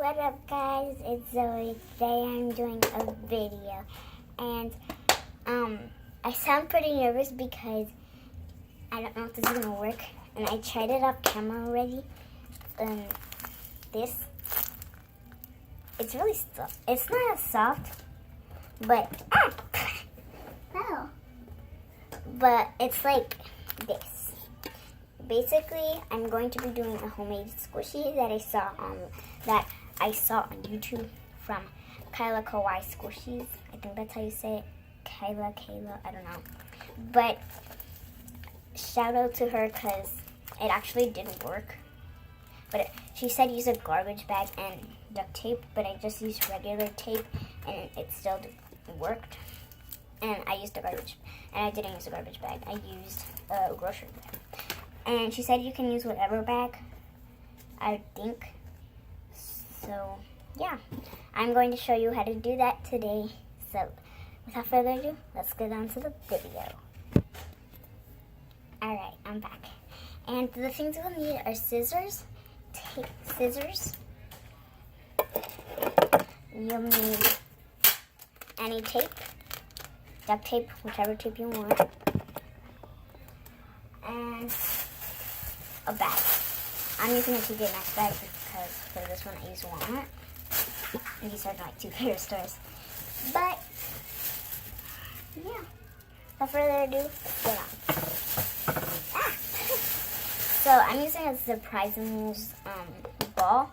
What up, guys? It's Zoe. Today I'm doing a video, and I sound pretty nervous because I don't know if this is gonna work, and I tried it off camera already. This, it's really soft. It's not as soft, but no, but it's like this. Basically, I'm going to be doing a homemade squishy that I saw on YouTube from Kyla Kawii Squishies. I think that's how you say it. Kyla, I don't know. But shout out to her because it actually didn't work. But she said use a garbage bag and duct tape, but I just used regular tape and it still worked. And I used a garbage, and I didn't use a garbage bag. I used a grocery bag. And she said you can use whatever bag, I think. So, yeah. I'm going to show you how to do that today. So, without further ado, let's get on to the video. Alright, I'm back. And the things we'll need are scissors, scissors. You'll need any tape, duct tape, whichever tape you want. And a bag. I'm using a TJ Maxx bag because for this one I use Walmart. And these are like 2 favorite stores. But yeah, without further ado, let's get on. So I'm using a Surprising's ball,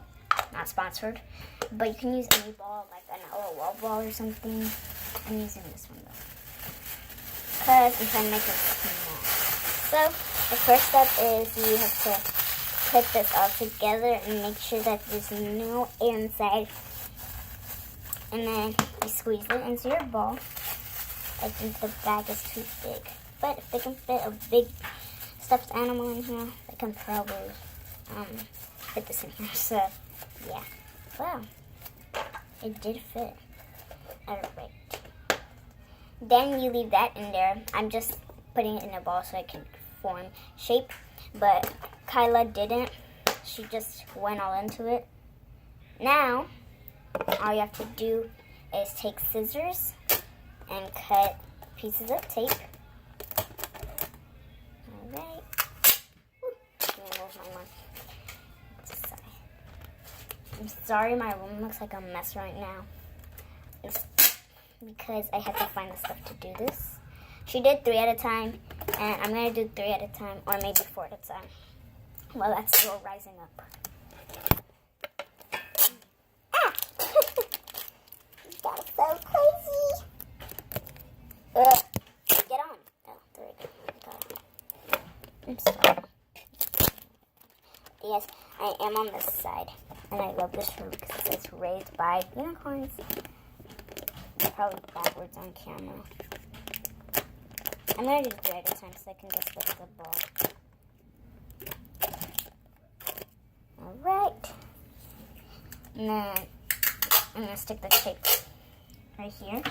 not sponsored, but you can use any ball, like an LOL ball or something. I'm using this one though, because I'm trying to make it small. So the first step is you have to put this all together and make sure that there's no air inside. And then you squeeze it into your ball. I think the bag is too big, but if they can fit a big stuffed animal in here, they can probably fit this in here. So yeah, wow, it did fit. Alright. Then you leave that in there. I'm just putting it in a ball so I can form shape, but Kyla didn't. She just went all into it. Now, all you have to do is take scissors and cut pieces of tape. Alright. I'm sorry my room looks like a mess right now. It's because I had to find the stuff to do this. She did 3 at a time, and I'm going to do 3 at a time, or maybe 4 at a time. Well, that's still rising up. Ah! That's so crazy. Get on. Oh, there we go. I'm sorry. Yes, I am on this side, and I love this room because it says raised by unicorns. Probably backwards on camera. I'm going to do 3 at a time so I can just lift the ball. Alright. And then I'm going to stick the tape right here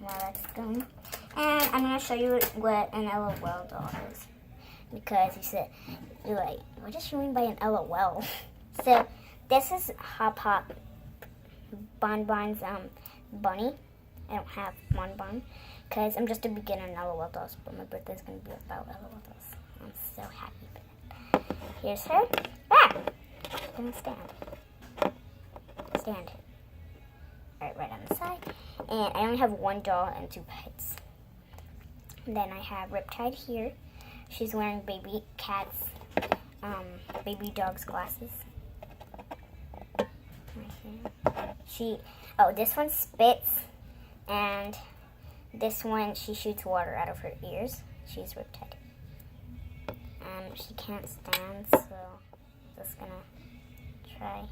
while that's going. And I'm going to show you what an LOL doll is. Because you said, you're like, what does she mean by an LOL? So, this is Hop Hop Bonbon's bunny. I don't have Bonbon because I'm just a beginner in LOL dolls, but my birthday's going to be about LOL dolls. I'm so happy for that. Here's her. Ah! I'm going to stand. Alright, right on the side. And I only have 1 doll and 2 pets. And then I have Riptide here. She's wearing baby cat's, baby dog's glasses. Right here. This one spits. And this one, she shoots water out of her ears. She's Riptide. And she can't stand, so just gonna try.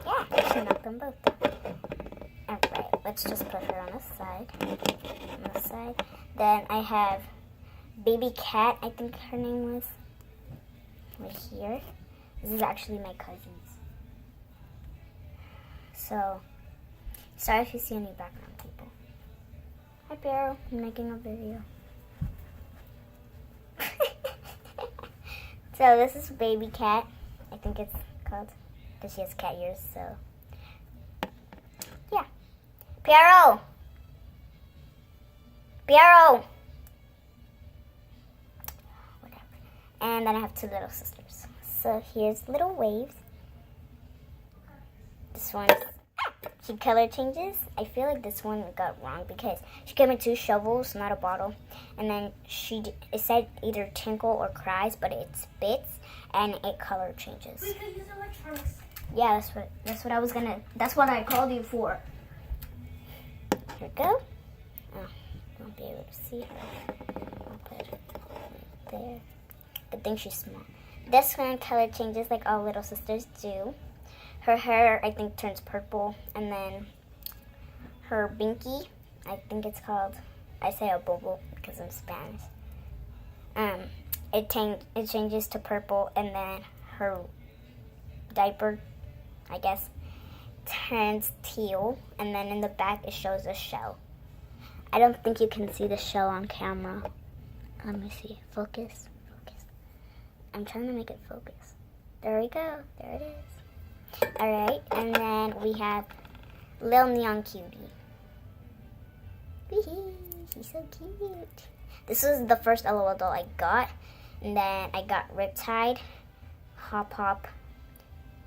Yeah, she knocked them both down. Alright, let's just put her on this side. On this side. Then I have Baby Cat, I think her name was. Right here. This is actually my cousin's. So, sorry if you see any background people. Hi, Barrow. I'm making a video. So this is Baby Cat. I think it's called. because she has cat ears, so yeah. Piero! Piero! Whatever. And then I have two little sisters. So here's little waves. This one, she color changes. I feel like this one got wrong because she gave me 2 shovels, not a bottle. And then it said either tinkle or cries, but it spits and it color changes. We could use electronics. Yeah, that's what I was gonna. That's what I called you for. Here we go. Oh, I won't be able to see her. I'll put it right there. Good thing she's small. This one color changes like all little sisters do. Her hair, I think, turns purple, and then her binky, I think it's called. I say a bobo because I'm Spanish. It changes to purple, and then her diaper, I guess, turns teal, and then in the back it shows a shell. I don't think you can see the shell on camera. Let me see. Focus. I'm trying to make it focus. There we go. There it is. Alright, and then we have Lil Neon Cutie. She's so cute. This was the first LOL doll I got. And then I got Riptide, Hop Hop,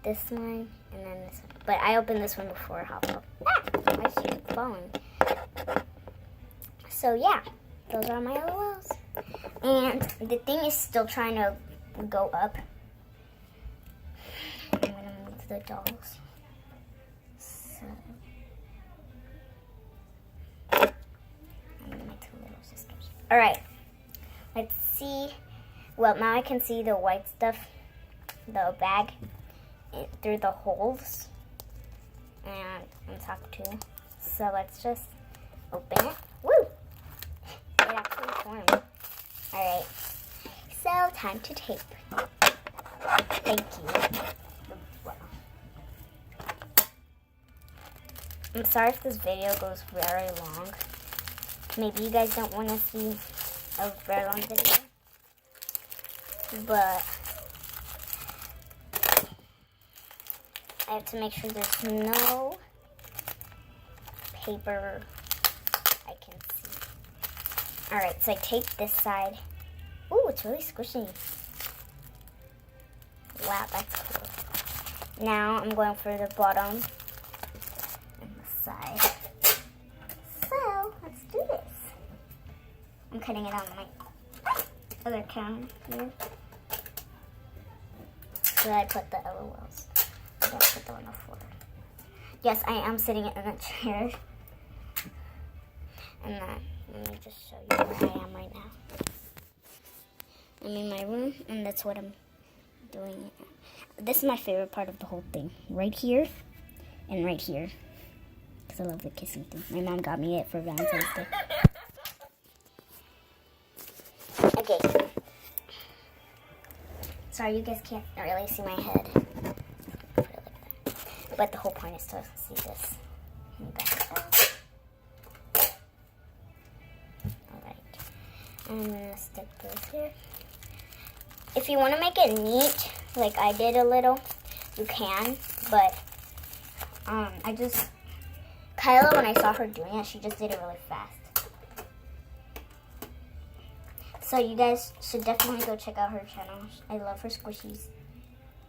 this one, and then this one. But I opened this one before Hop Hop. Why is she falling? So yeah, those are my LOLs. And the thing is still trying to go up. I'm going to move the dolls. So, and my 2 little sisters. Alright, let's see. Well, now I can see the white stuff, the bag, through the holes. And on top too. So let's just open it. Woo! It actually formed. Alright, so time to tape. Thank you. I'm sorry if this video goes very long. Maybe you guys don't want to see a very long video. But I have to make sure there's no paper I can see. Alright, so I taped this side. Ooh, it's really squishy. Wow, that's cool. Now I'm going for the bottom and the side. So, let's do this. I'm cutting it on my other counter here. So I put the LOLs. I gotta put them on the floor. Yes, I am sitting in a chair. And then, let me just show you where I am right now. I'm in my room, and that's what I'm doing. This is my favorite part of the whole thing. Right here, and right here. Because I love the kissing thing. My mom got me it for Valentine's Day. Okay. Sorry, you guys can't really see my head. Put it like that. But the whole point is to see this. Alright. I'm going to stick this here. If you want to make it neat, like I did a little, you can. But, Kyla, when I saw her doing it, she just did it really fast. So you guys should definitely go check out her channel. I love her squishies.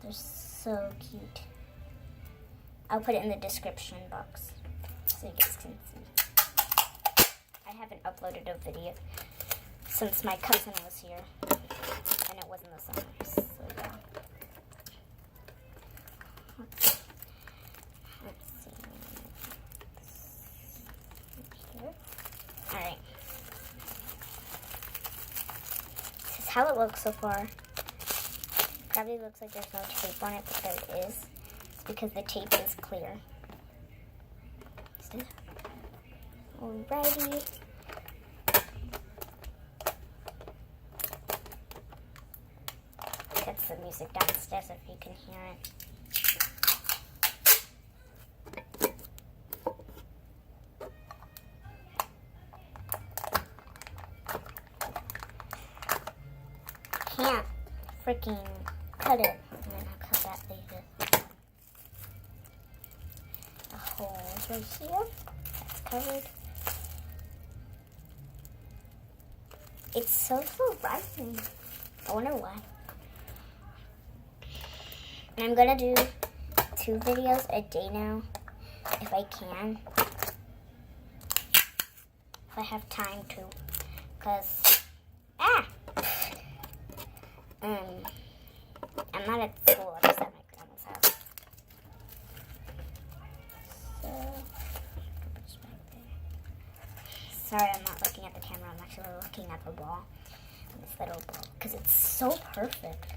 They're so cute. I'll put it in the description box so you guys can see. I haven't uploaded a video since my cousin was here. And it was in the summer, so yeah. Let's see. Here. Alright. This is how it looks so far. Probably looks like there's no tape on it, but there is. It's because the tape is clear. See? Alrighty. That's the music downstairs if you can hear it. Can't freaking cut it. I'm gonna cut that later. It's right here. That's covered. It's so rising. I wonder why. And I'm gonna do 2 videos a day now, if I can. If I have time to, cause I'm not at school. I'm just at my grandma's house. So, just back there. Sorry, I'm not looking at the camera. I'm actually looking at the ball, this little ball, cause it's so perfect.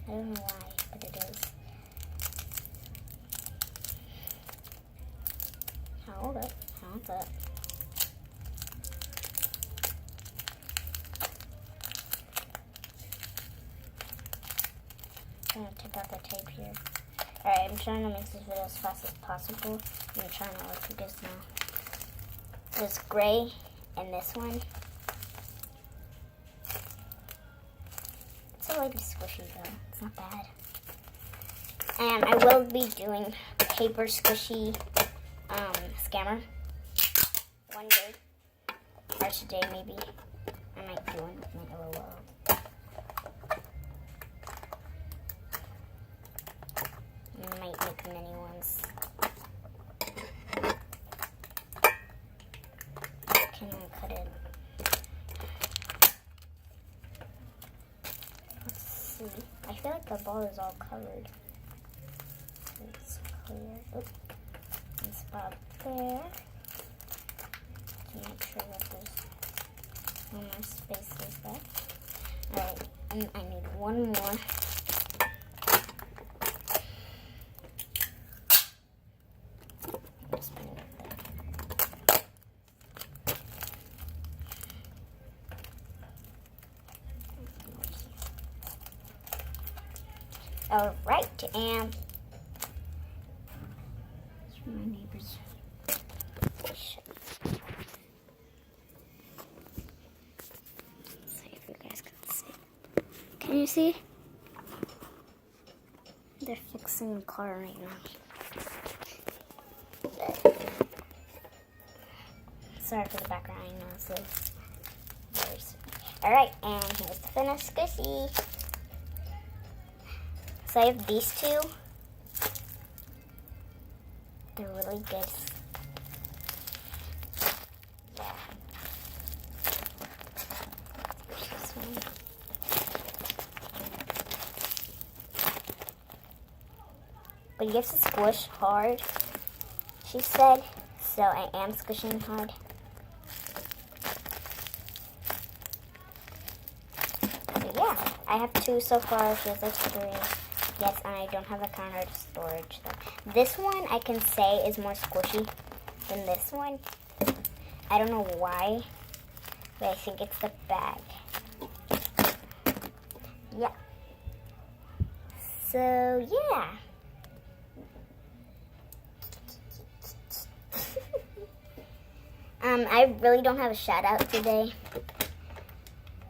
I don't know why, but it is. Hold it. Hold it. I'm gonna take out the tape here. Alright, I'm trying to make this video as fast as possible. I'm trying to look at this now. There's gray and this one. It's a little squishy though. It's not bad. And I will be doing paper squishy scammer one day. Or today maybe. I might do one with my LOL. I might make mini ones. Can I cut it? Let's see. I feel like the ball is all colored. It's clear. Oops. One spot there. To make sure that there's no more spaces left. Alright, and I need one more. Alright, and my neighbors. See if you guys can see. Can you see? They're fixing the car right now. Sorry for the background, I know it's very alright, and here's the finished squishy. So I have these 2. They're really good. Yeah. This one. But you have to squish hard, she said. So I am squishing hard. So yeah, I have 2 so far. She has like 3. Yes, and I don't have a counter storage though. This one I can say is more squishy than this one. I don't know why, but I think it's the bag. Yeah. So yeah. I really don't have a shout out today.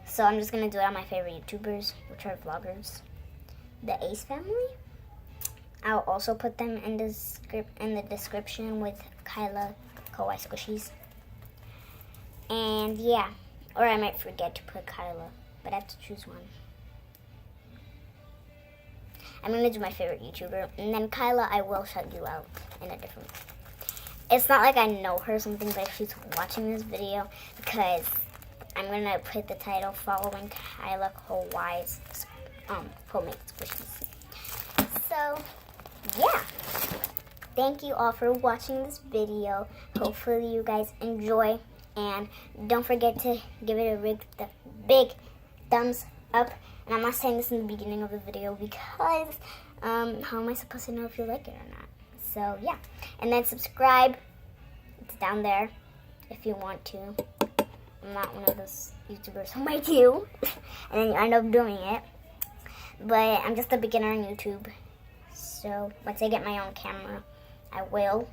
So I'm just gonna do it on my favorite YouTubers, which are vloggers. The Ace family. I'll also put them in the description with Kyla Kawii Squishies. And yeah, or I might forget to put Kyla, but I have to choose one. I'm gonna do my favorite YouTuber, and then Kyla, I will shout you out in a different. It's not like I know her or something, but if she's watching this video, because I'm gonna put the title following Kyla Kawaii's homemade squishies. So yeah, thank you all for watching this video. Hopefully you guys enjoy, and don't forget to give it a big thumbs up. And I'm not saying this in the beginning of the video because how am I supposed to know if you like it or not? So yeah, and then subscribe. It's down there if you want to. I'm not one of those YouTubers who might do, and then you end up doing it. But I'm just a beginner on YouTube. So once I get my own camera, I will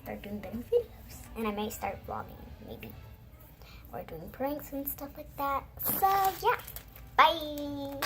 start doing better videos. And I may start vlogging, maybe. Or doing pranks and stuff like that. So yeah, bye!